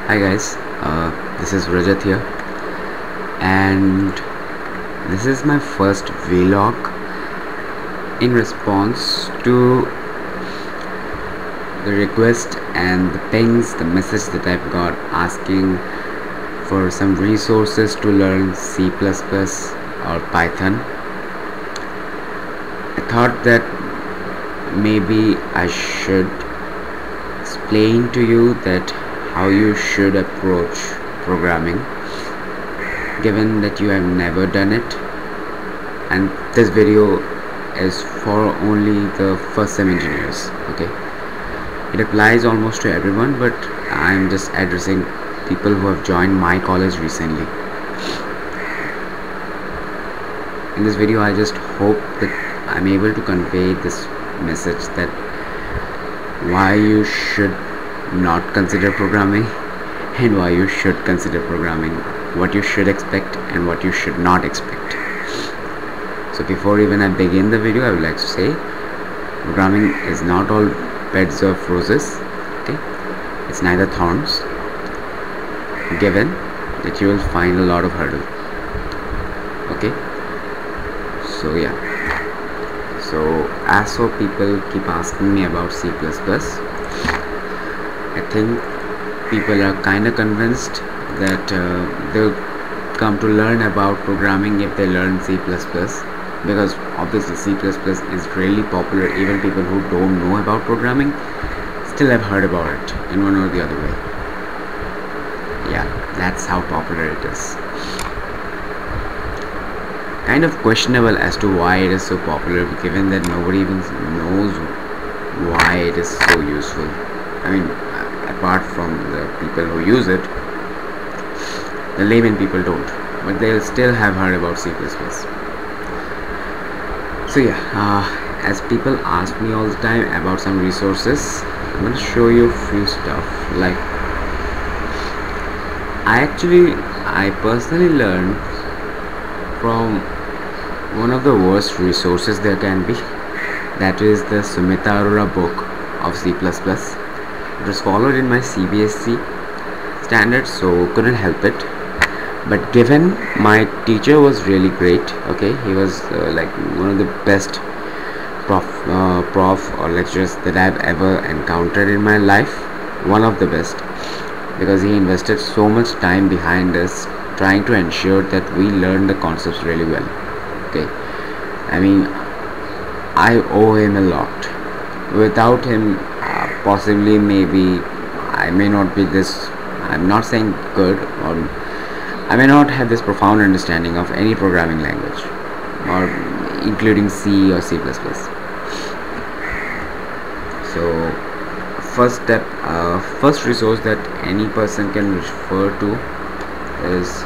Hi guys, this is Rajat here, and this is my first vlog in response to the request and the pings, the message that I've got asking for some resources to learn C++ or Python. I thought that maybe I should explain to you that how you should approach programming, given that you have never done it, and this video is for only the first sem engineers. Okay, it applies almost to everyone, but I'm just addressing people who have joined my college recently. In this video I just hope that I'm able to convey this message, that why you should not consider programming and why you should consider programming, what you should expect and what you should not expect. So before even I begin the video, I would like to say programming is not all beds of roses. Okay, it's neither thorns, given that you will find a lot of hurdle. Okay, so yeah, so as for people keep asking me about C++, I think people are kind of convinced that they'll come to learn about programming if they learn C++, because obviously C++ is really popular. Even people who don't know about programming still have heard about it in one or the other way. Yeah, that's how popular it is. Kind of questionable as to why it is so popular, given that nobody even knows why it is so useful. I mean, apart from the people who use it, the layman people don't, but they'll still have heard about C++. So yeah, as people ask me all the time about some resources, I'm going to show you a few stuff. Like, I personally learned from one of the worst resources there can be, that is the Sumita Arora book of C++. It was followed in my CBSE standards, so couldn't help it. But given my teacher was really great, okay, he was like one of the best prof or lecturers that I've ever encountered in my life, one of the best, because he invested so much time behind us trying to ensure that we learn the concepts really well. Okay, I mean, I owe him a lot. Without him, possibly maybe I may not be this, I'm not saying good, or I may not have this profound understanding of any programming language, or including C or C++. So first step, first resource that any person can refer to is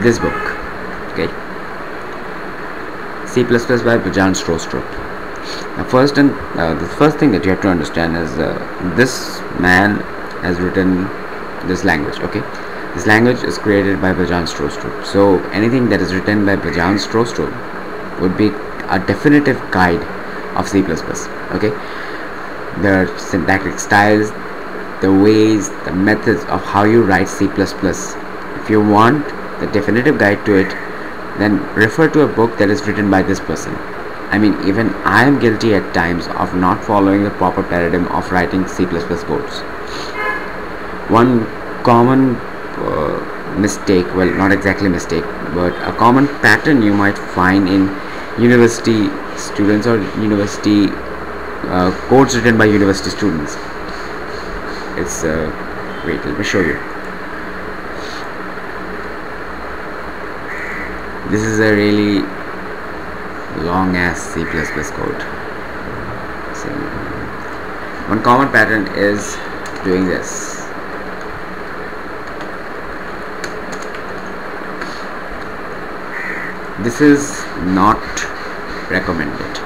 this book. Okay, C++ by Bajan Strostrup. Now the first thing that you have to understand is this man has written this language. Okay, this language is created by Bajan Strostrup. So anything that is written by Bajan Strostrup would be a definitive guide of C++. Okay, the syntactic styles, the ways, the methods of how you write C++. If you want the definitive guide to it, then refer to a book that is written by this person. I mean, even I am guilty at times of not following the proper paradigm of writing C++ codes. One common mistake, well, not exactly mistake, but a common pattern you might find in university students or university codes written by university students. It's wait, let me show you. This is a really long ass C++ code. So one common pattern is doing this. This is not recommended.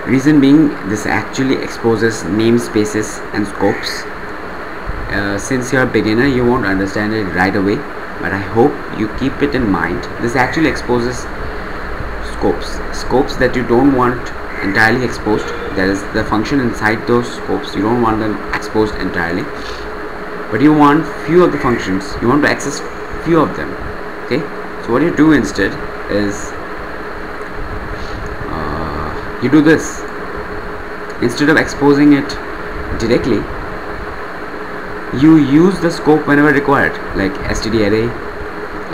Reason being, this actually exposes namespaces and scopes. Since you're a beginner, you won't understand it right away. but I hope you keep it in mind. This actually exposes scopes that you don't want entirely exposed. There is the function inside those scopes, you don't want them exposed entirely, but you want few of the functions, you want to access few of them. Okay, so what you do instead is you do this. Instead of exposing it directly, you use the scope whenever required, like std array,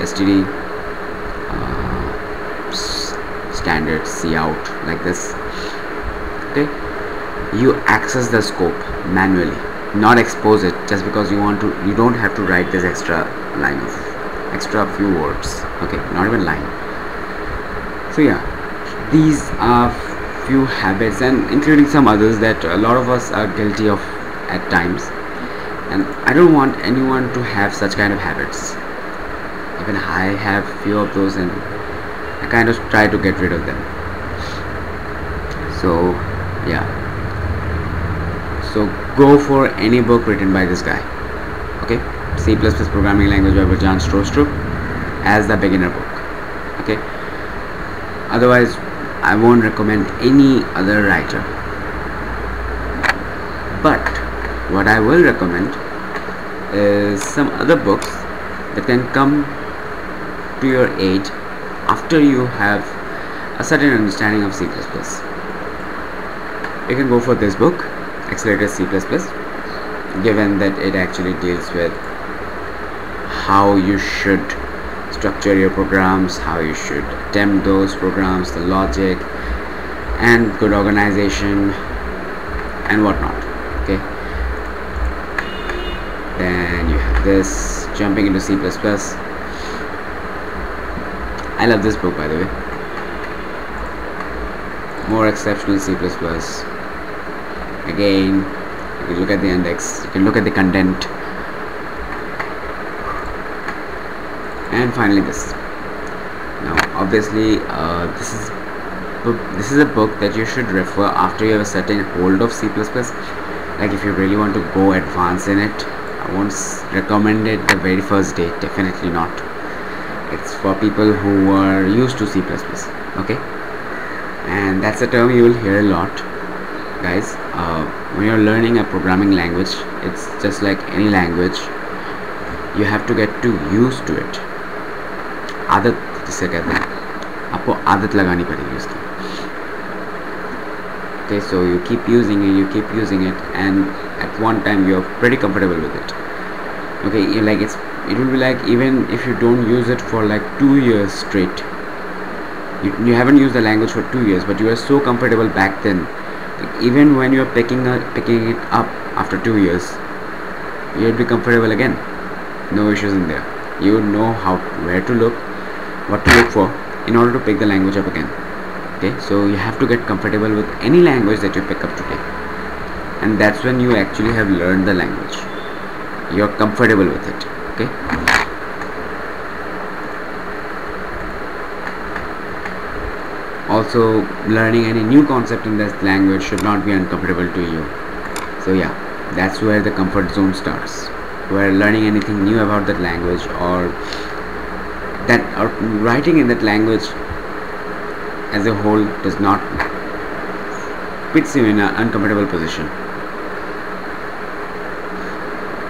std standard cout, like this. Okay, you access the scope manually, not expose it just because you want to. You don't have to write this extra line of extra few words. Okay, not even line. So yeah, these are few habits, and including some others that a lot of us are guilty of at times, and I don't want anyone to have such kind of habits. Even I have few of those, and I kind of try to get rid of them. So yeah, so go for any book written by this guy. Okay, C++ programming language by Vajan Strostrup as the beginner book. Okay, otherwise I won't recommend any other writer. But what I will recommend is some other books that can come to your aid after you have a certain understanding of C++. You can go for this book, Accelerated C++, given that it actually deals with how you should structure your programs, how you should attempt those programs, the logic and good organization and whatnot. Okay, then you have this, jumping into C++. I love this book, by the way. More exceptional C++. Again, you can look at the index, you can look at the content, and finally this. Now obviously this is a book that you should refer after you have a certain hold of C++. Like if you really want to go advanced in it, I won't recommend it the very first day, definitely not. It's for people who are used to C++. Okay, and that's a term you will hear a lot, guys. When you're learning a programming language, it's just like any language, you have to get too used to it. आदत जिसे कहते हैं, आपको आदत लगानी पड़ेगी उसकी. Okay, so you keep using it, and at one time you're pretty comfortable with it. Okay, it will be like, even if you don't use it for like 2 years straight, you haven't used the language for 2 years, but you are so comfortable back then, like even when you're picking it up after 2 years, you'll be comfortable again. No issues in there. You would know where to look, what to look for in order to pick the language up again. Okay, so you have to get comfortable with any language that you pick up today, and that's when you actually have learned the language. You're comfortable with it. Okay, also learning any new concept in this language should not be uncomfortable to you. So yeah, that's where the comfort zone starts, where learning anything new about that language or writing in that language as a whole does not puts you in an uncomfortable position.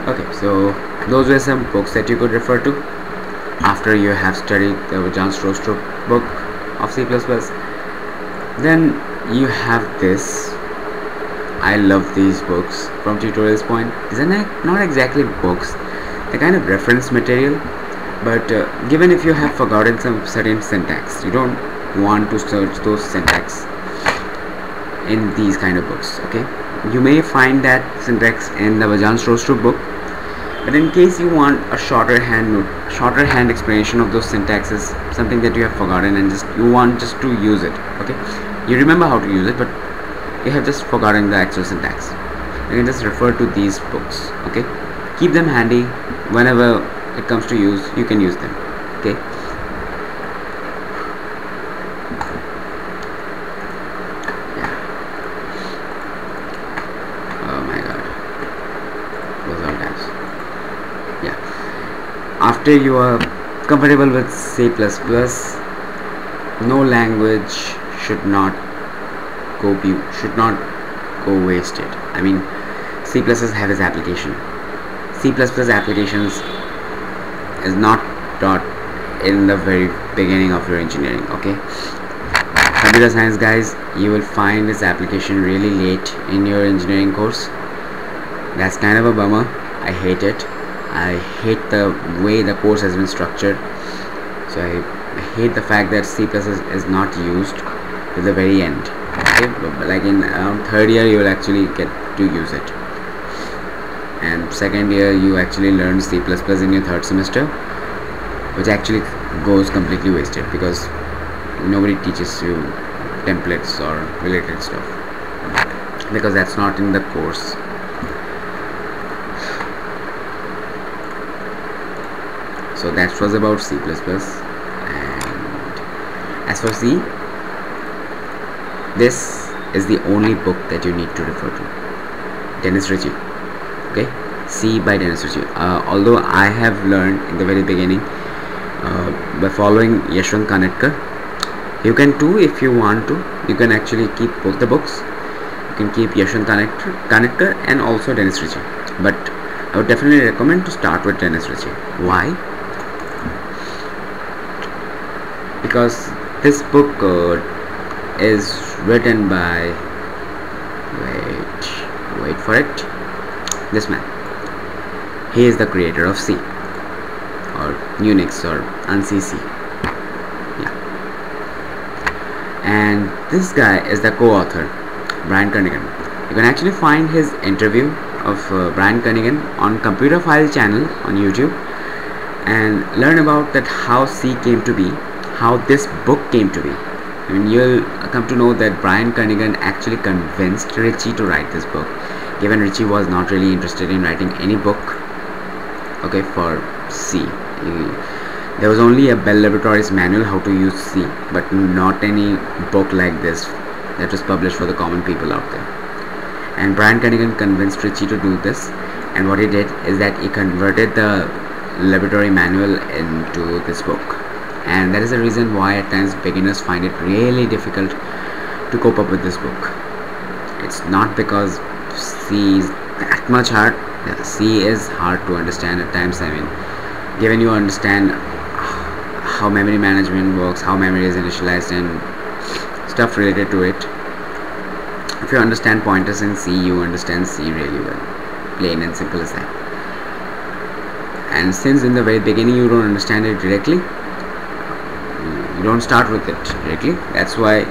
Okay, so those were some books that you could refer to after you have studied the Vajan Strostrup book of C++. Then you have this. I love these books from Tutorials Point. These are not exactly books, they're kind of reference material, but given if you have forgotten some certain syntax, you don't want to search those syntax in these kind of books. Okay, you may find that syntax in the Vajan Strostrup book, but in case you want a shorter hand explanation of those syntaxes, something that you have forgotten and you want just to use it. Okay, you remember how to use it, but you have just forgotten the actual syntax. You can just refer to these books. Okay, keep them handy. Whenever it comes to use, you can use them. Okay, after you are comfortable with C++, no language should not go wasted. I mean, C++ have its application. C++ applications is not taught in the very beginning of your engineering. Okay, computer science guys, you will find this application really late in your engineering course. That's kind of a bummer. I hate it. I hate the way the course has been structured. So I hate the fact that C++ is not used to the very end. Okay, but like in around third year you will actually get to use it, and second year you actually learn C++ in your third semester, which actually goes completely wasted because nobody teaches you templates or related stuff, because that's not in the course. So that was about C++. And as for C, this is the only book that you need to refer to, Dennis Ritchie. Okay, C by Dennis Ritchie. Although I have learned in the very beginning by following Yashwant Kanetkar. You can too if you want to. You can actually keep both the books. You can keep Yashwant Kanetkar and also Dennis Ritchie. But I would definitely recommend to start with Dennis Ritchie. Why? Because this book is written by, wait for it, this man. He is the creator of C or Unix or ANSI C. Yeah. And this guy is the co-author, Brian Kernighan. You can actually find his interview of Brian Kernighan on Computer File channel on YouTube and learn about that how C came to be, how this book came to be. I mean, you'll come to know that Brian Kernighan actually convinced Ritchie to write this book, given Ritchie was not really interested in writing any book, okay, for C. There was only a Bell Laboratories manual how to use C, but not any book like this that was published for the common people out there. And Brian Kernighan convinced Ritchie to do this, and what he did is that he converted the laboratory manual into this book. And that is the reason why at times beginners find it really difficult to cope up with this book. It's not because C is that much hard. C is hard to understand at times. I mean, given you understand how memory management works, how memory is initialized and stuff related to it, if you understand pointers in C, you understand C really well. Plain and simple as that. And since in the very beginning you don't understand it directly, you don't start with it directly. That's why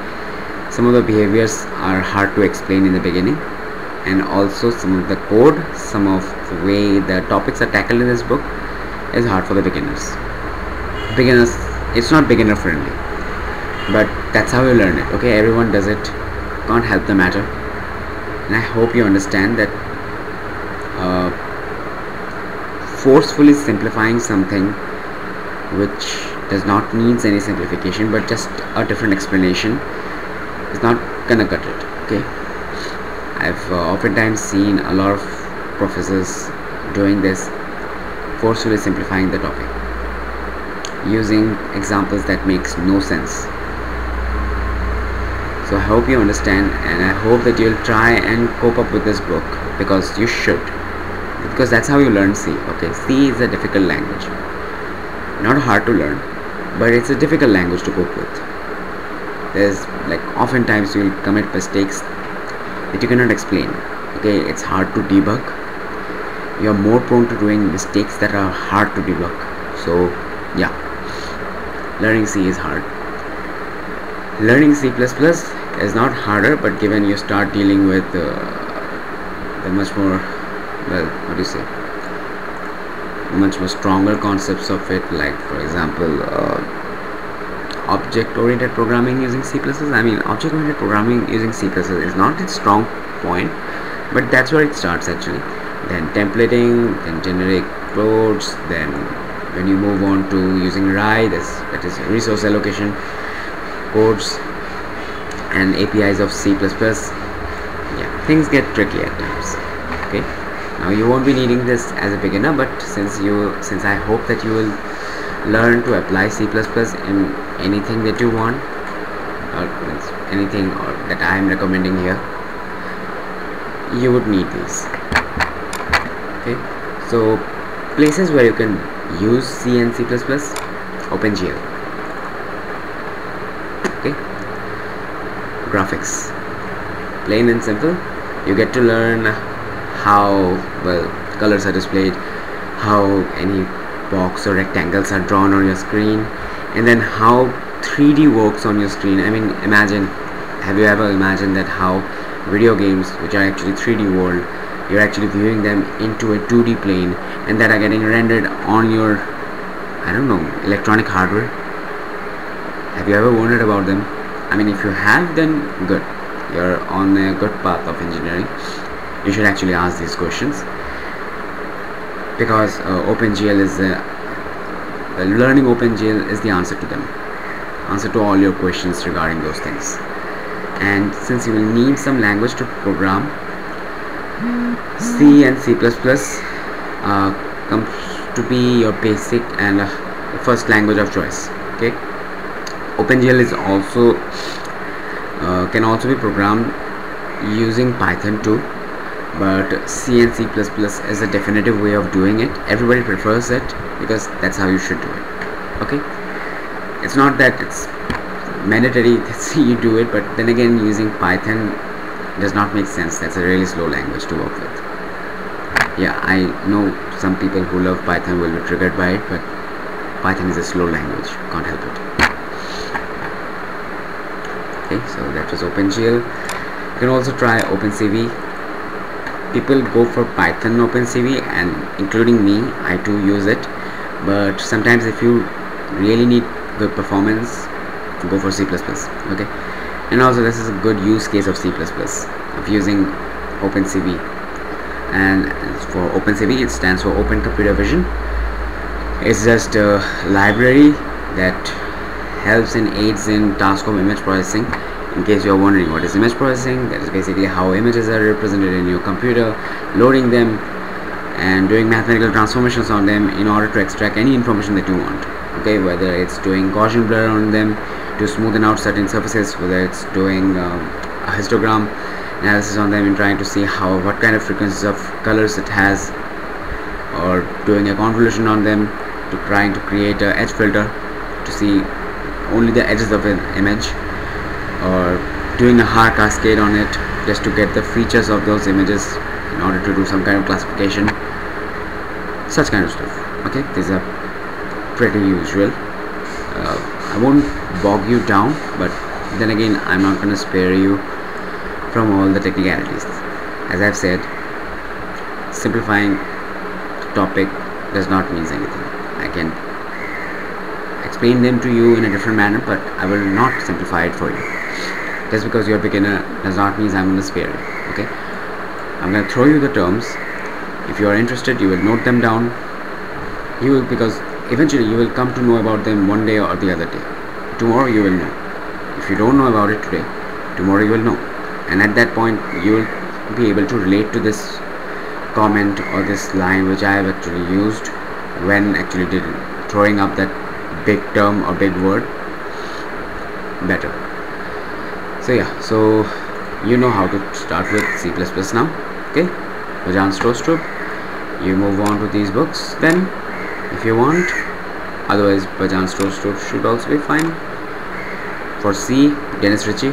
some of the behaviors are hard to explain in the beginning, and also some of the code, some of the way the topics are tackled in this book is hard for the beginners. It's not beginner friendly, but that's how you learn it. Okay, everyone does it, can't help the matter. And I hope you understand that forcefully simplifying something which does not need any simplification but just a different explanation is not gonna cut it. Okay, I've oftentimes seen a lot of professors doing this, forcefully simplifying the topic using examples that makes no sense. So I hope you understand, and I hope that you'll try and cope up with this book, because you should, because that's how you learn C. Okay, C is a difficult language, not hard to learn, but it's a difficult language to cope with. There's like oftentimes you will commit mistakes that you cannot explain. Okay, it's hard to debug. You're more prone to doing mistakes that are hard to debug. So yeah, learning C is hard. Learning C++ is not harder, but given you start dealing with the much more, well, what do you say, much more stronger concepts of it, like for example object-oriented programming using C++. I mean, object-oriented programming using C++ is not its strong point, but that's where it starts actually. Then templating, then generic codes, then when you move on to using RAI, that is resource allocation codes and APIs of C++. Yeah, things get tricky at times. Okay, now you won't be needing this as a beginner, but since I hope that you will learn to apply C++ in anything that you want, or anything or that I am recommending here, you would need these. Okay, so places where you can use C and C++, OpenGL. Okay, graphics, plain and simple. You get to learn how well colors are displayed, how any box or rectangles are drawn on your screen, and then how 3D works on your screen. I mean, have you ever imagined that how video games, which are actually 3D world, you're actually viewing them into a 2D plane, and that are getting rendered on your, I don't know, electronic hardware? Have you ever wondered about them? I mean, if you have, then good, you're on a good path of engineering. You should actually ask these questions, because OpenGL is learning OpenGL is the answer to them, answer to all your questions regarding those things. And since you will need some language to program, C and C++ comes to be your basic and first language of choice. Okay, OpenGL is also can also be programmed using Python too, but C and C++ is a definitive way of doing it. Everybody prefers it because that's how you should do it. Okay, it's not that it's mandatory that you do it, but then again, using Python does not make sense. That's a really slow language to work with. Yeah, I know some people who love Python will be triggered by it, but Python is a slow language, can't help it. Okay, so that was OpenGL. You can also try OpenCV. People go for Python OpenCV, and including me, I too use it, but sometimes if you really need good performance, go for C++. Okay, and also this is a good use case of C++, of using OpenCV. And for OpenCV, it stands for Open Computer Vision. It's just a library that helps and aids in task of image processing. In case you are wondering what is image processing, that is basically how images are represented in your computer, loading them and doing mathematical transformations on them in order to extract any information that you want. Okay, whether it's doing Gaussian blur on them to smoothen out certain surfaces, whether it's doing a histogram analysis on them and trying to see what kind of frequencies of colors it has, or doing a convolution on them to trying to create a edge filter to see only the edges of an image, or doing a Haar cascade on it just to get the features of those images in order to do some kind of classification, such kind of stuff. Okay, these are pretty usual. I won't bog you down, but then again, I'm not going to spare you from all the technicalities. As I've said, simplifying the topic does not mean anything. I can explain them to you in a different manner, but I will not simplify it for you. Just because you're a beginner does not mean I'm going to spare you. Okay, I'm going to throw you the terms. If you are interested, you will note them down. You will, because eventually you will come to know about them one day or the other day. Tomorrow you will know. If you don't know about it today, tomorrow you will know, and at that point you will be able to relate to this comment or this line which I have actually used when actually throwing up that big term or big word better. So yeah, so you know how to start with C++ now. Okay, Vajan Strostrup, you move on to these books then if you want. Otherwise, Vajan Strostrup should also be fine. For C, Dennis Ritchie,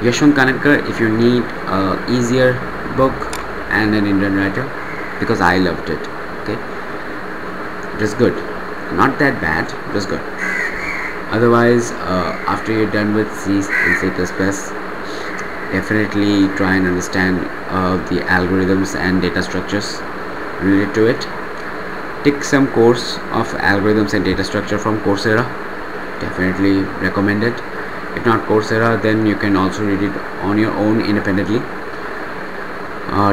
Yashwant Kanekar, if you need a easier book and an Indian writer, because I loved it. Okay, it was good, not that bad, it was good. Otherwise, after you're done with C and C++, definitely try and understand the algorithms and data structures related to it. Take some course of algorithms and data structure from Coursera, definitely recommend it. If not Coursera, then you can also read it on your own independently.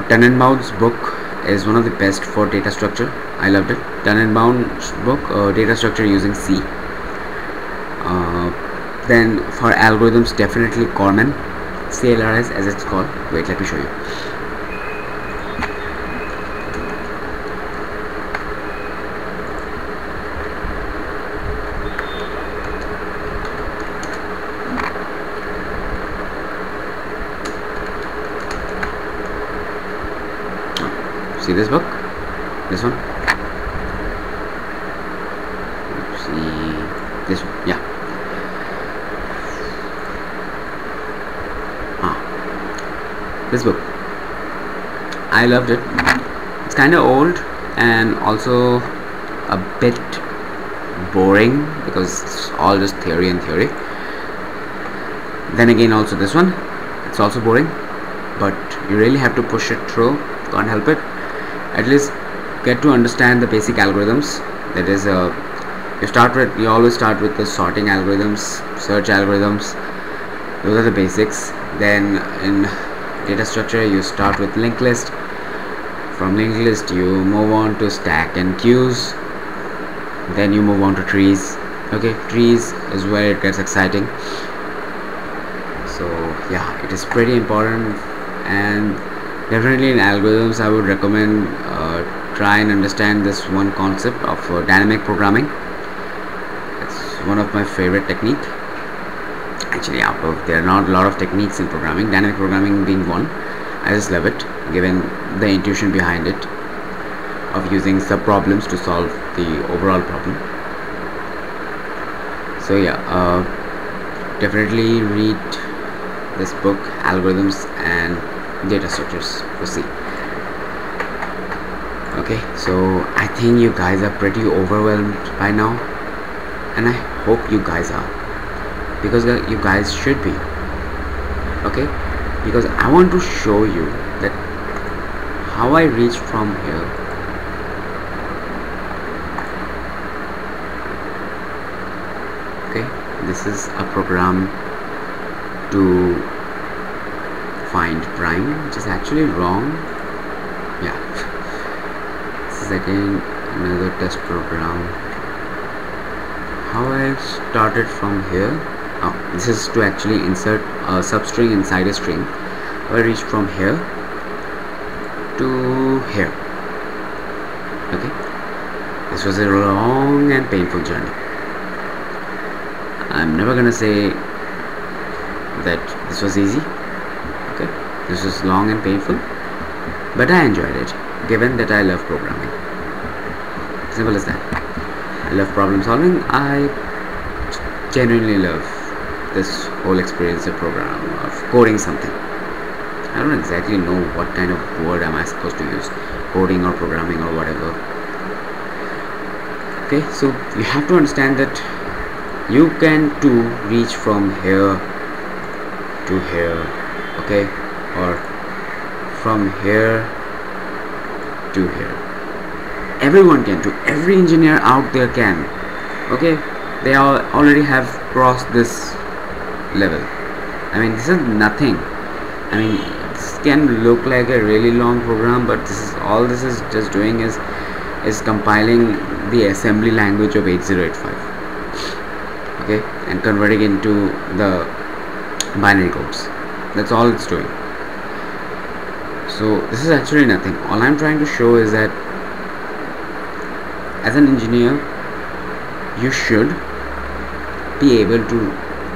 Tannenbaum's book is one of the best for data structure. I loved it. Tannenbaum's book, Data Structure Using C. Then for algorithms, definitely Corman, CLRS as it's called. Wait, let me show you. See this book? This one? See this one? Yeah. This book, I loved it. It's kind of old and also a bit boring because it's all just theory and theory. Then again, also this one, it's also boring, but you really have to push it through. Can't help it. At least get to understand the basic algorithms. That is, you always start with the sorting algorithms, search algorithms. Those are the basics. Then in data structure, you start with linked list. From linked list, you move on to stack and queues. Then you move on to trees. Okay, trees is where it gets exciting. So yeah, it is pretty important, and definitely in algorithms I would recommend try and understand this one concept of dynamic programming. It's one of my favorite technique. Actually, there are not a lot of techniques in programming, dynamic programming being one. I just love it, given the intuition behind it of using sub problems to solve the overall problem. So yeah, definitely read this book, Algorithms and Data Structures for C. Okay, so I think you guys are pretty overwhelmed by now, and I hope you guys are, because you guys should be. Okay, because I want to show you that how I reached from here. Okay, this is a program to find prime, which is actually wrong. Yeah, this is again another test program. How I started from here. Oh, this is to actually insert a substring inside a string. I reached from here to here. Okay, this was a long and painful journey. I'm never gonna say that this was easy. Okay, this was long and painful, but I enjoyed it, given that I love programming. Simple as that. I love problem solving. I genuinely love this whole experience of coding something. I don't exactly know what kind of word am I supposed to use, coding or programming or whatever. Okay, so you have to understand that you can too reach from here to here, okay, or from here to here. Everyone can do. Every engineer out there can. Okay, they all already have crossed this level. I mean, this is nothing. I mean, this can look like a really long program, but this is just doing is compiling the assembly language of 8085. Okay, and converting into the binary codes. That's all it's doing. So this is actually nothing. All I'm trying to show is that as an engineer, you should be able to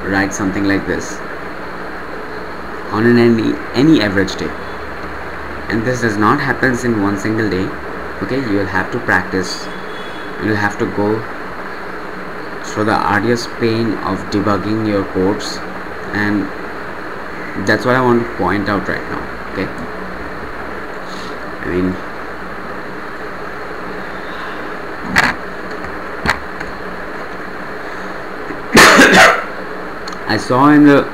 write something like this on any average day, and this does not happen in one single day. Okay, you will have to practice. You will have to go through the arduous pain of debugging your codes, and that's what I want to point out right now. Okay, I mean, I saw in the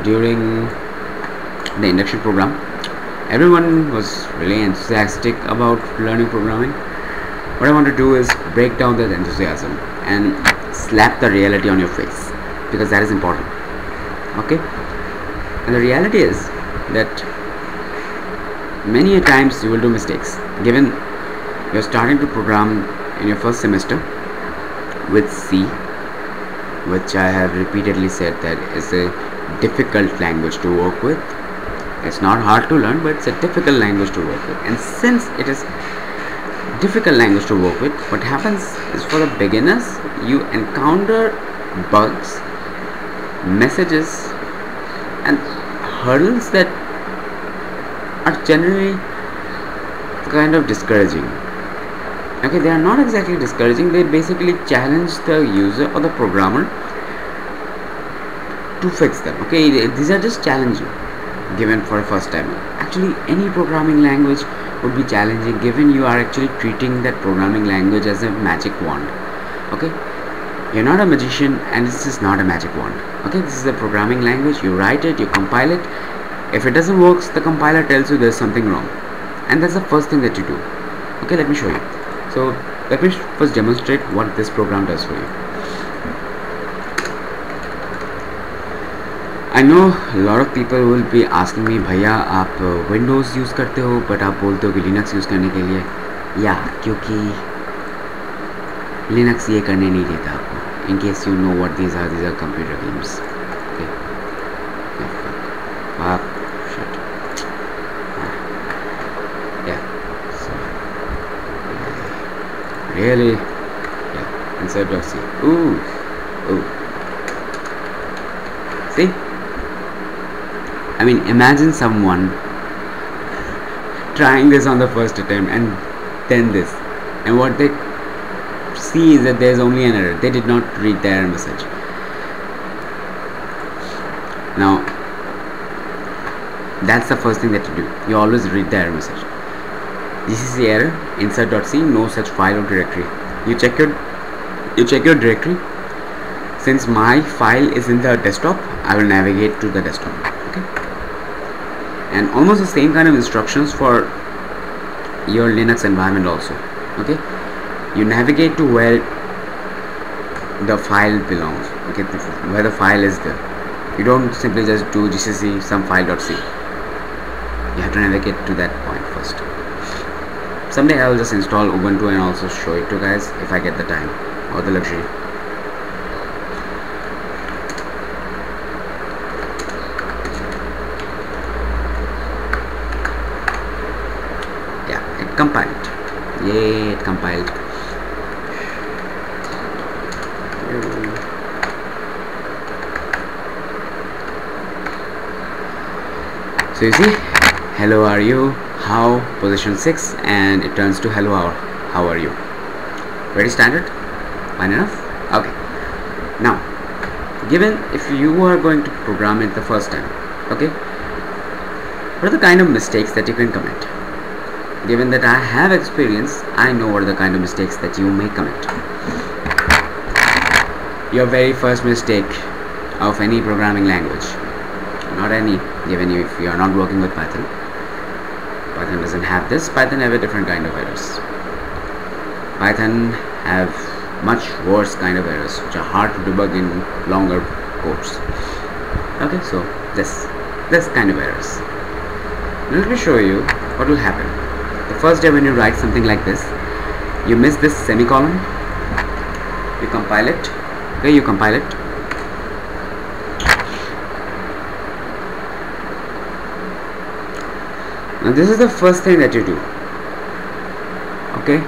during the induction program, everyone was really enthusiastic about learning programming. What I want to do is break down that enthusiasm and slap the reality on your face, because that is important. Okay, and the reality is that many a times you will do mistakes, given you're starting to program in your first semester with C, which I have repeatedly said that is a difficult language to work with. It's not hard to learn, but it's a difficult language to work with. And since it is difficult language to work with, what happens is, for the beginners, you encounter bugs, messages, and hurdles that are generally kind of discouraging. Okay, they are not exactly discouraging, they basically challenge the user or the programmer to fix them. Okay, these are just challenging given for a first time. Actually, any programming language would be challenging given you are actually treating that programming language as a magic wand. Okay, you're not a magician and this is not a magic wand. Okay, this is a programming language. You write it, you compile it. If it doesn't work, the compiler tells you there's something wrong, and that's the first thing that you do. Okay, let me show you. So let me first demonstrate what this program does for you. I know a lot of people will be asking me, भैया आप Windows use करते हो but आप बोलते हो कि Linux use करने के लिए, या क्योंकि Linux ये करने नहीं देता आपको. In case you know what these are computer games. Okay. Shit. Yeah. So really, yeah. Insert .c. Ooh. See. I mean, imagine someone trying this on the first attempt and then this, and what they see is that there is only an error. They did not read the error message. Now, that's the first thing that you do. You always read the error message. This is the error. Insert.c, no such file or directory. You check your directory. Since my file is in the desktop, I will navigate to the desktop. Okay. And almost the same kind of instructions for your Linux environment also. Okay, you navigate to where the file belongs. Okay, where the file is there. You don't simply just do gcc some file.c. You have to navigate to that point first. Someday I will just install Ubuntu and also show it to you guys if I get the time or the luxury. Compiled. Yay, it compiled. So you see, hello are you, how, position 6, and it turns to hello how are you. Very standard, fine enough. Okay, now given if you are going to program it the first time, okay, what are the kind of mistakes that you can commit? Given that I have experience, I know what are the kind of mistakes that you may commit. Your very first mistake of any programming language, not any, given you if you are not working with Python. Python doesn't have this. Python have a different kind of errors. Python have much worse kind of errors which are hard to debug in longer codes. Okay, so this kind of errors. Now let me show you what will happen. The first day when you write something like this, you miss this semicolon, you compile it. Okay, you compile it. Now this is the first thing that you do. Okay,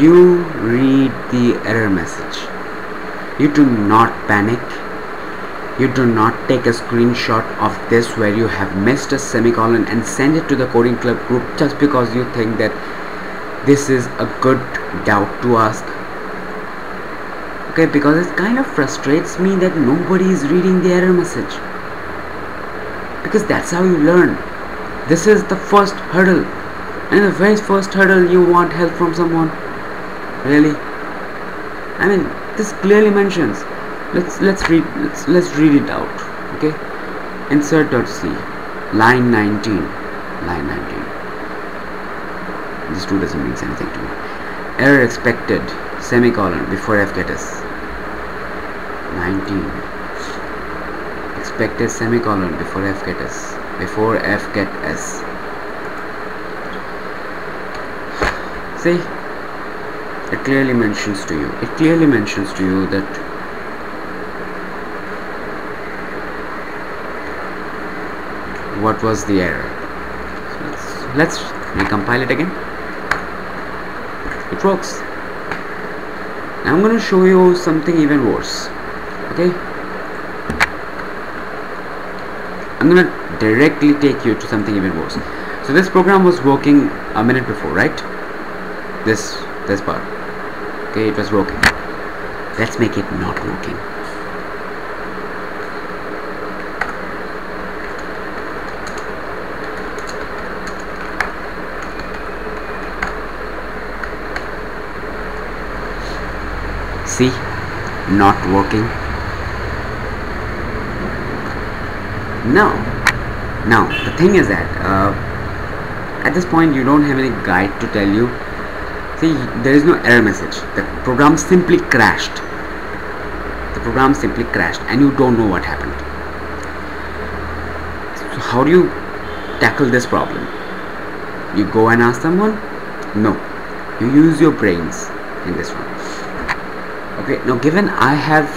you read the error message. You do not panic. You do not take a screenshot of this where you have missed a semicolon and send it to the coding club group just because you think that this is a good doubt to ask. Okay, because it kind of frustrates me that nobody is reading the error message, because that's how you learn. This is the first hurdle, and the very first hurdle you want help from someone. Really? I mean, this clearly mentions. Let's read it out. Okay, insert.c, line 19. This 2 doesn't mean anything to me. Error expected, semicolon before fgetS. 19. Expected semicolon before fgetS. Before fgetS. See, it clearly mentions to you. That what was the error. So let's recompile it again. It works. Now I'm going to show you something even worse. Okay, I'm going to directly take you to something even worse. So this program was working a minute before, right? This part. Okay, it was working. Let's make it not working. See, not working. Now the thing is that at this point you don't have any guide to tell you. See, there is no error message. The program simply crashed. And you don't know what happened. So how do you tackle this problem? You go and ask someone? No, you use your brains in this one. Okay, now given I have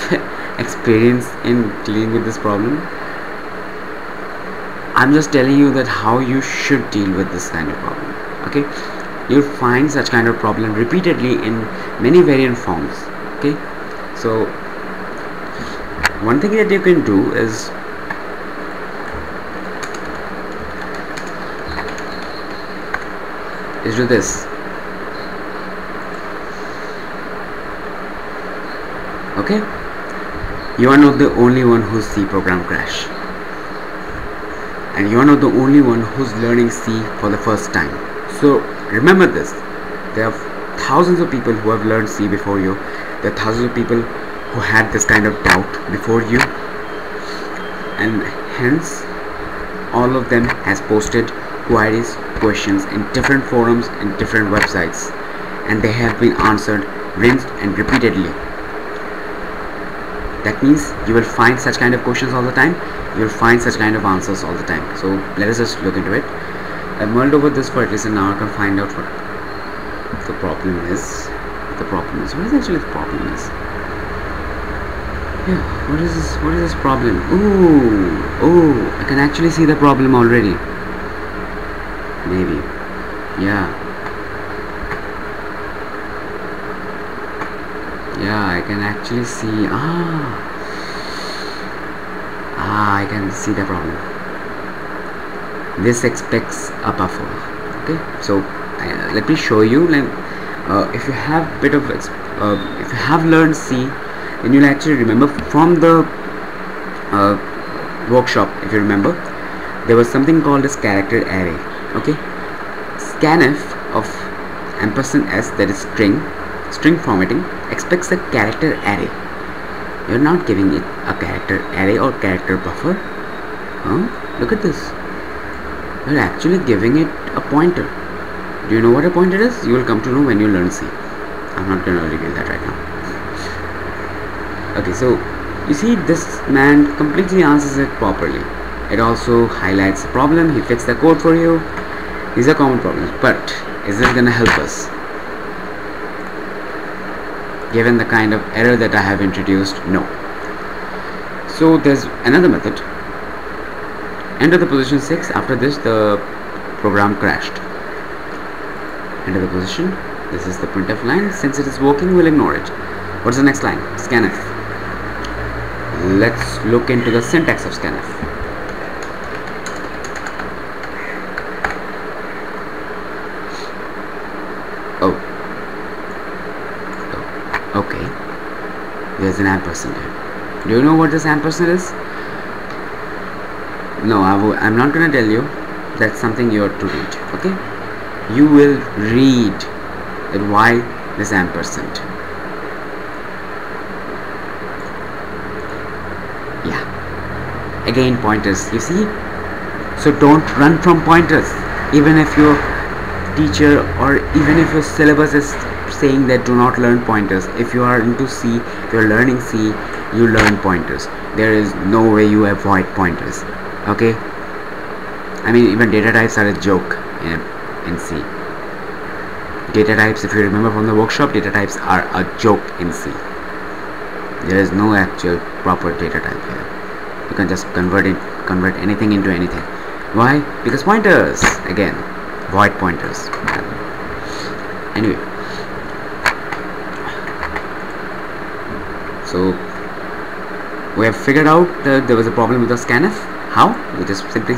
experience in dealing with this problem, I'm just telling you that how you should deal with this kind of problem. Okay, you'll find such kind of problem repeatedly in many variant forms. Okay, so one thing that you can do is do this. Okay, you are not the only one who's C program crash, and you are not the only one who's learning C for the first time. So remember this, there are thousands of people who have learned C before you. There are thousands of people who had this kind of doubt before you, and hence all of them has posted queries, questions in different forums and different websites, and they have been answered, rinsed and repeatedly. That means you will find such kind of questions all the time, you will find such kind of answers all the time. So let us just look into it. I've mulled over this for at least an hour. I can find out what the problem is. What is actually the problem is? Yeah, what is this problem? Oh, I can actually see the problem already. Maybe. Yeah, I can actually see. I can see the problem. This expects a buffer. Okay, so let me show you. Like, if you have if you have learned C, then you'll actually remember from the workshop. If you remember, there was something called as character array. Okay, scanf of &s, that is string formatting, expects a character array. You're not giving it a character array or character buffer. Look at this. You're actually giving it a pointer. Do you know what a pointer is? You will come to know when you learn C. I'm not going to reveal that right now. Okay, so you see, this man completely answers it properly. It also highlights the problem. He fixed the code for you. These are common problems, but is this going to help us? Given the kind of error that I have introduced, no. So there's another method. Enter the position 6. After this, the program crashed. Enter the position. This is the printf line. Since it is working, we'll ignore it. What's the next line? Scanf. Let's look into the syntax of scanf. Okay, there's an ampersand here. Do you know what this ampersand is? No, I'm not gonna tell you. That's something you have to read. Okay, you will read that why this ampersand. Yeah, again pointers, you see. So don't run from pointers, even if your teacher or even if your syllabus is saying that do not learn pointers. If you are into C, if you're learning C, you learn pointers. There is no way you avoid pointers. Okay, I mean, even data types are a joke in C. Data types, if you remember from the workshop, data types are a joke in C. There is no actual proper data type here. You can just convert anything into anything. Why? Because pointers, again, void pointers. Anyway, so we have figured out that there was a problem with the scanf. How? We just simply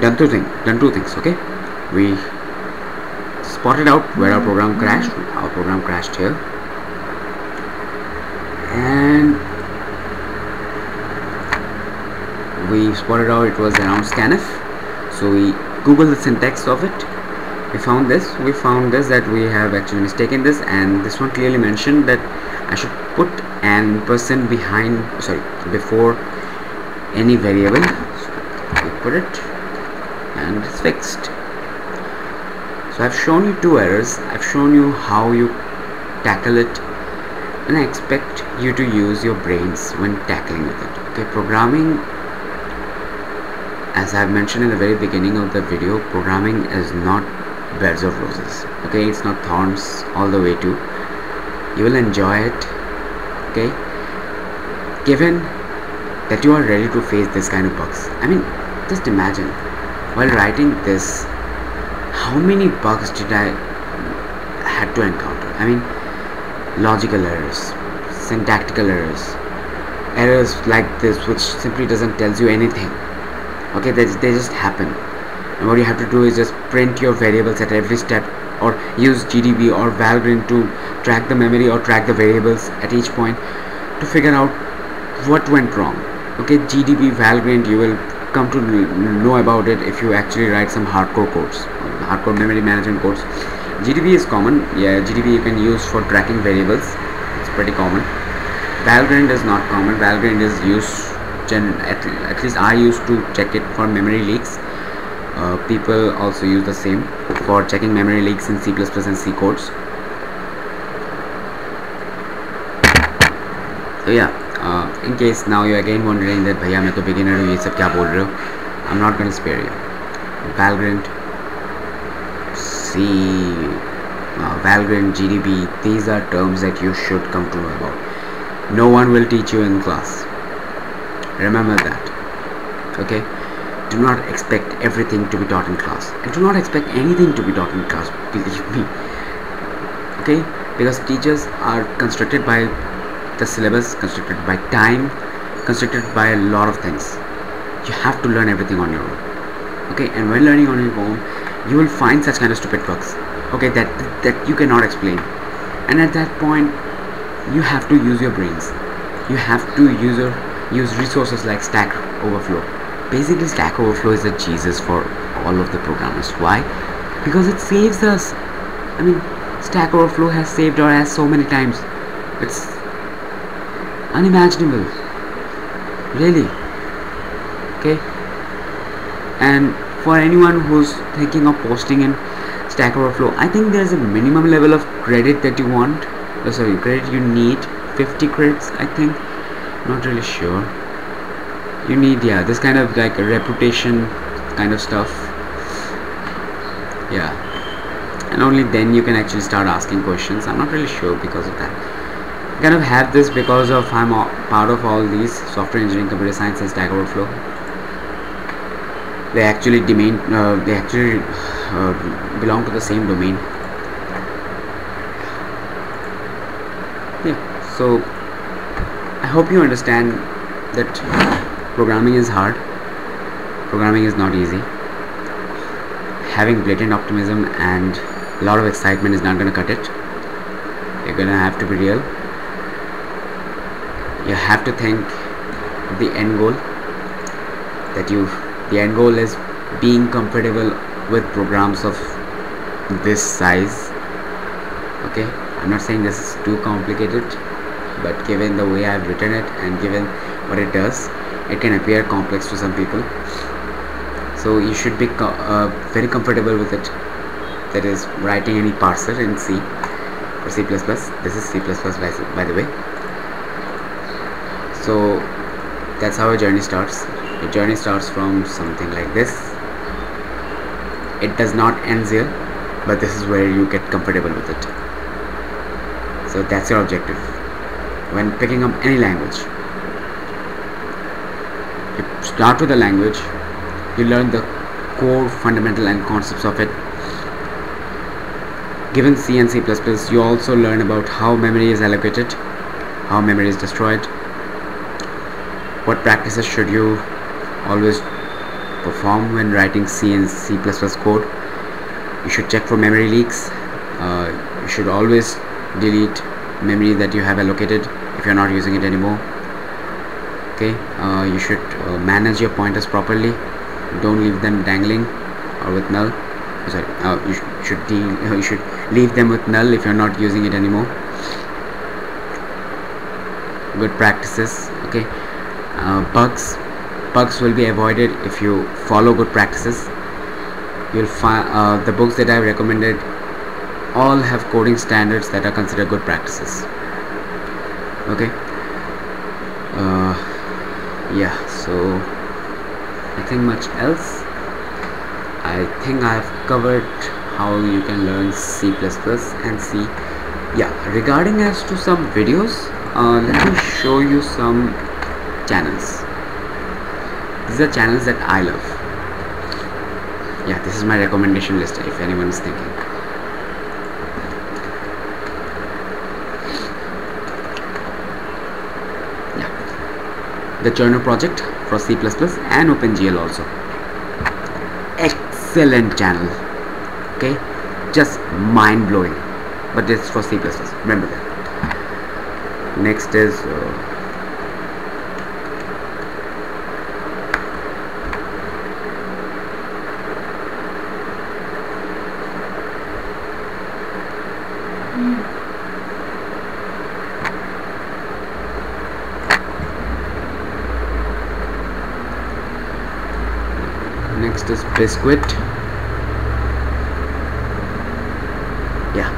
done two things. Okay, we spotted out where our program crashed. Our program crashed here, and we spotted out it was around scanf. So we googled the syntax of it. We found this that we have actually mistaken this, and this one clearly mentioned that I should put an person before any variable. So we put it and it's fixed. So I've shown you two errors. I've shown you how you tackle it, and I expect you to use your brains when tackling with it. Okay, programming, as I've mentioned in the very beginning of the video, programming is not beds of roses. Okay, it's not thorns all the way to. You will enjoy it. Okay, given that you are ready to face this kind of bugs. I mean, just imagine while writing this, how many bugs did I had to encounter. I mean, logical errors, syntactical errors like this which simply doesn't tells you anything. Okay, they just happen, and what you have to do is just print your variables at every step, or use GDB or Valgrind to track the memory or track the variables at each point to figure out what went wrong. Okay, GDB, Valgrind, you will come to know about it if you actually write some hardcore codes, hardcore memory management codes. GDB is common. Yeah, GDB you can use for tracking variables. It's pretty common. Valgrind is not common. Valgrind is used at least I used to check it for memory leaks. People also use the same for checking memory leaks in C++ and C codes. So yeah, in case now you're again wondering that bhaiya मैं तो beginner हूँ, ये सब क्या बोल रहे हो, I'm not going to spare you. Valgrind, Valgrind, GDB, these are terms that you should come to know about. No one will teach you in class. Remember that. Okay, do not expect everything to be taught in class, and do not expect anything to be taught in class, believe me. Okay, because teachers are constructed by the syllabus, constructed by time, constructed by a lot of things. You have to learn everything on your own. Okay, and when learning on your own, you will find such kind of stupid bugs, okay, that you cannot explain, and at that point you have to use your brains. You have to use resources like Stack Overflow. Basically, Stack Overflow is the Jesus for all of the programmers. Why? Because it saves us. I mean, Stack Overflow has saved our ass so many times. It's unimaginable, really. Okay, and for anyone who's thinking of posting in Stack Overflow, I think there's a minimum level of credit that you want. Credit you need 50 credits, I think. Not really sure. You need, yeah, this kind of like a reputation kind of stuff. Yeah, and only then you can actually start asking questions. I'm not really sure because of that. I kind of have this because of I'm part of all these software engineering, computer science, and Stack Overflow. They actually belong to the same domain. Yeah, so I hope you understand that programming is hard. Programming is not easy. Having blatant optimism and a lot of excitement is not going to cut it. You're going to have to be real. You have to think of the end goal. The end goal is being comfortable with programs of this size. Okay, I'm not saying this is too complicated, but given the way I've written it and given what it does, it can appear complex to some people. So you should be very comfortable with it. That is, writing any parser in C or C++. This is C++ by the way. So that's how a journey starts. The journey starts from something like this. It does not end here, but this is where you get comfortable with it. So that's your objective when picking up any language. You start with the language, you learn the core fundamental and concepts of it. Given C and C++, you also learn about how memory is allocated, how memory is destroyed, what practices should you always perform when writing C and C++ code. You should check for memory leaks. You should always delete memory that you have allocated if you're not using it anymore. Okay, you should manage your pointers properly. Don't leave them dangling or with null. Sorry, you should leave them with null if you're not using it anymore. Good practices. Okay, bugs will be avoided if you follow good practices. You'll find the books that I've recommended all have coding standards that are considered good practices. Okay, yeah, so nothing much else. I think I've covered how you can learn C++ and C. Yeah, regarding as to some videos, let me show you some channels. These are channels that I love. Yeah, this is my recommendation list if anyone is thinking. Yeah, the Journal project for C++ and OpenGL also. Excellent channel. Okay, just mind blowing, but it's for C++. Remember that. Next is Biscuit. Yeah,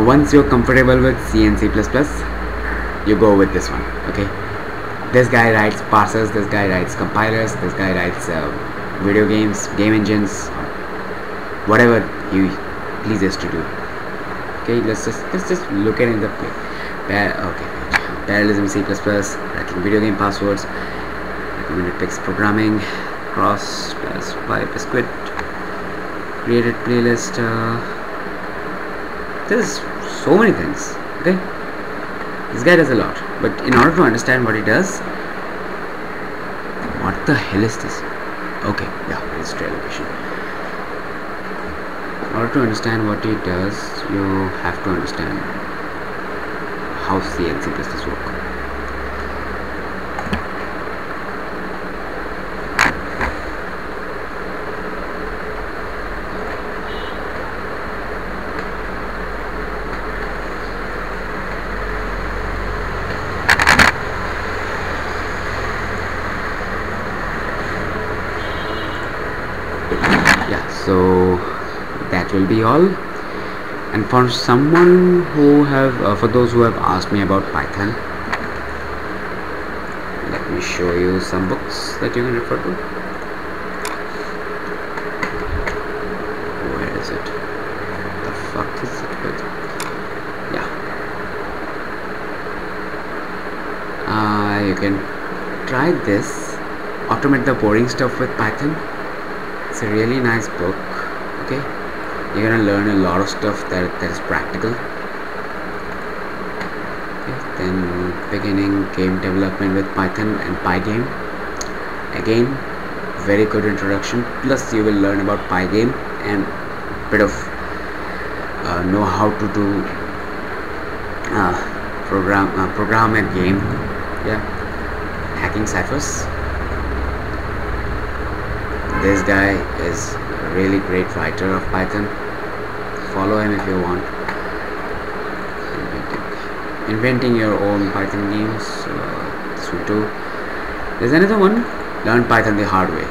once you're comfortable with C and C++, you go with this one. Okay, this guy writes parsers, this guy writes compilers, this guy writes video games, game engines, whatever he pleases to do. Okay, let's just look at in the parallelism C++, writing video game passwords, recommended text programming, cross by Biscuit, created playlist. There's so many things. Okay, this guy does a lot, but in order to understand what he does, what the hell is this? Okay, yeah, it's location. In order to understand what he does, you have to understand how C and C++ work. So that will be all. And for someone who have for those who have asked me about Python, let me show you some books that you can refer to. Where is it? The fuck is it? Yeah, you can try this, Automate the Boring Stuff with Python. It's a really nice book. Okay, you're gonna learn a lot of stuff that is practical. Okay, then beginning game development with Python and Pygame. Again, very good introduction. Plus, you will learn about Pygame and bit of know how to do program a game. Yeah, hacking ciphers. This guy is a really great writer of Python. Follow him if you want. Inventing your own Python games. This one too. There's another one. Learn Python the hard way.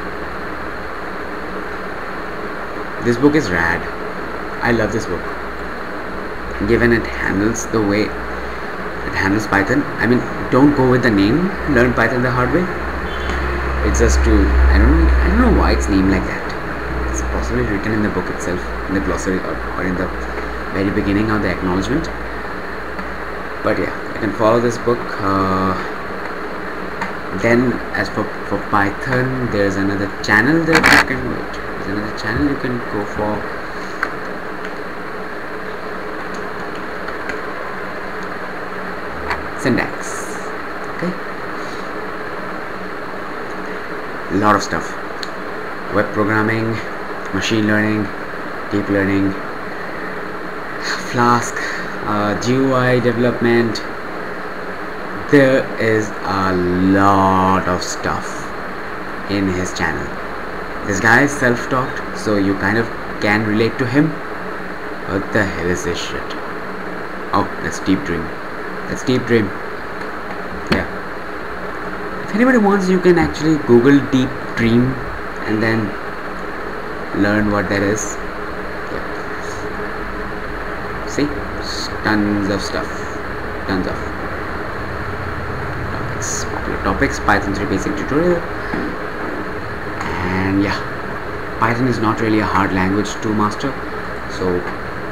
This book is rad. I love this book. Given it handles the way it handles Python. I mean, don't go with the name. Learn Python the hard way. It's just to I don't know why it's named like that. It's possibly written in the book itself, in the glossary or in the very beginning of the acknowledgement. But yeah, you can follow this book. Then as for Python, there's another channel that you can wait. There's another channel you can go for. Syntax. Okay. A lot of stuff. web programming, machine learning, deep learning, Flask, GUI development. There is a lot of stuff in his channel. This guy is self-taught, so you kind of can relate to him. What the hell is this shit? Oh, that's Deep Dream. That's Deep Dream. Yeah. If anybody wants, you can actually Google Deep Dream and then learn what that is. Yeah. See? Tons of stuff. Tons of topics. Popular topics. Python 3 basic tutorial. And yeah. Python is not really a hard language to master. So,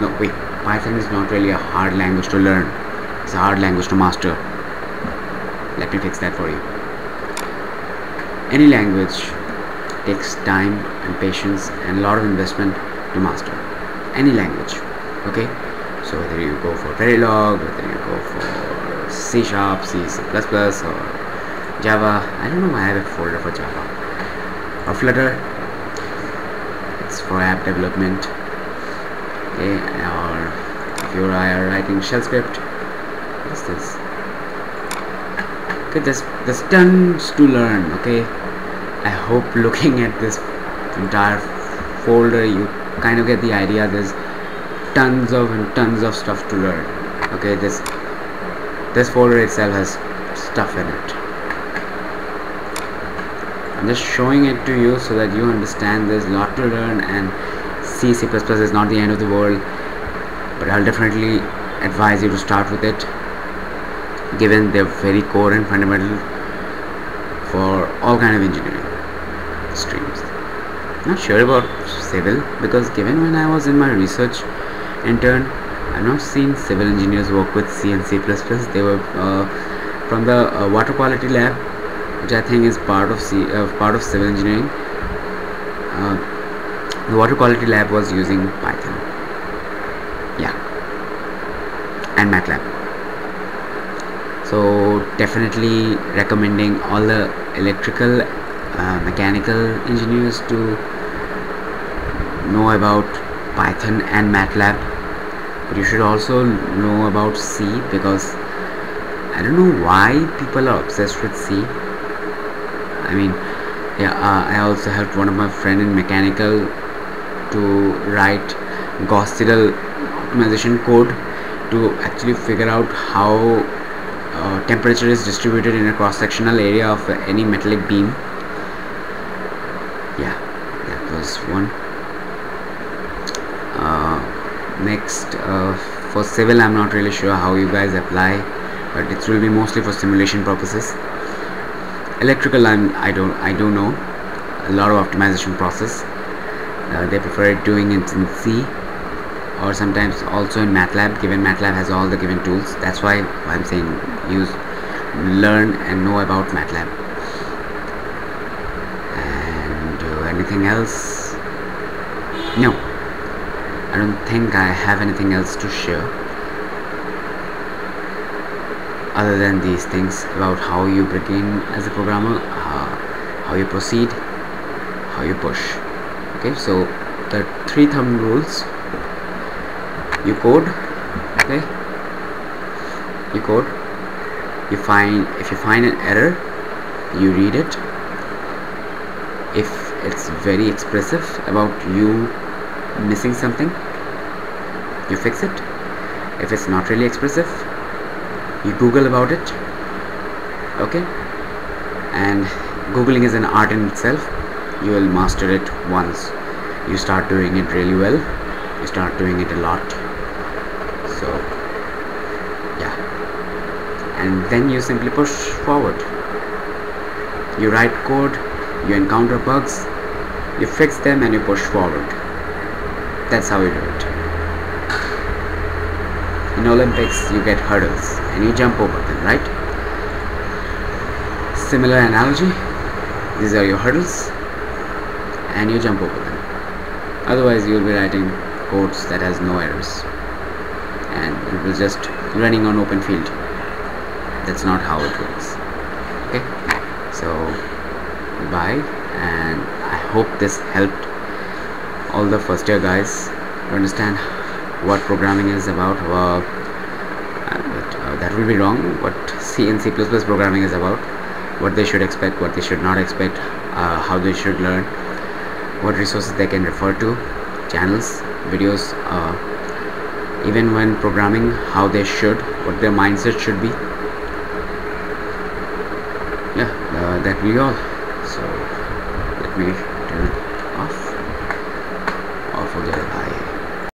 no, wait. Python is not really a hard language to learn. It's a hard language to master. Let me fix that for you. Any language takes time and patience and a lot of investment to master. Any language. Okay? So whether you go for Verilog, whether you go for C#, C, C++, or Java. I don't know why I have a folder for Java. Or Flutter. It's for app development. Okay, or if you are writing shell script, what is this? Okay, there's tons to learn. Okay, I hope looking at this entire folder you kind of get the idea. There's tons of stuff to learn. Okay, this folder itself has stuff in it. I'm just showing it to you so that you understand there's a lot to learn, and C++ is not the end of the world, but I'll definitely advise you to start with it, given they're very core and fundamental for all kind of engineering streams. Not sure about civil, because given when I was in my research intern, I've not seen civil engineers work with C and C++. They were from the water quality lab, which I think is part of civil engineering. The water quality lab was using Python, yeah, and MATLAB. So definitely recommending all the electrical, mechanical engineers to know about Python and MATLAB. But you should also know about C, because I don't know why people are obsessed with C. I mean, yeah, I also helped one of my friend in mechanical to write Gauss Seidel optimization code to actually figure out how temperature is distributed in a cross-sectional area of any metallic beam. Yeah, that was one. Next, for civil, I'm not really sure how you guys apply, but it will be mostly for simulation purposes. Electrical, I don't know a lot of optimization process. They prefer doing it in C, or sometimes also in MATLAB, given MATLAB has all the given tools. That's why I'm saying learn and know about MATLAB. And anything else? No, I don't think I have anything else to share other than these things about how you begin as a programmer, how you proceed, how you push. Okay, so the 3 thumb rules. You code, okay, you code, if you find an error, you read it. If it's very expressive about you missing something, you fix it. If it's not really expressive, you Google about it. Okay, and Googling is an art in itself. You will master it once you start doing it really well. You start doing it a lot. So yeah, and then you simply push forward. You write code, you encounter bugs, you fix them, and you push forward. That's how you do it. In Olympics, you get hurdles and you jump over them, right? Similar analogy, these are your hurdles and you jump over them. Otherwise you will be writing codes that has no errors and it will just running on open field. That's not how it works. Okay, so bye. and I hope this helped all the first year guys to understand what programming is about. That will be wrong. What C and C++ programming is about, what they should expect, what they should not expect, how they should learn, what resources they can refer to, channels, videos, even when programming, how they should, what their mindset should be. Yeah, that will be all. So let me turn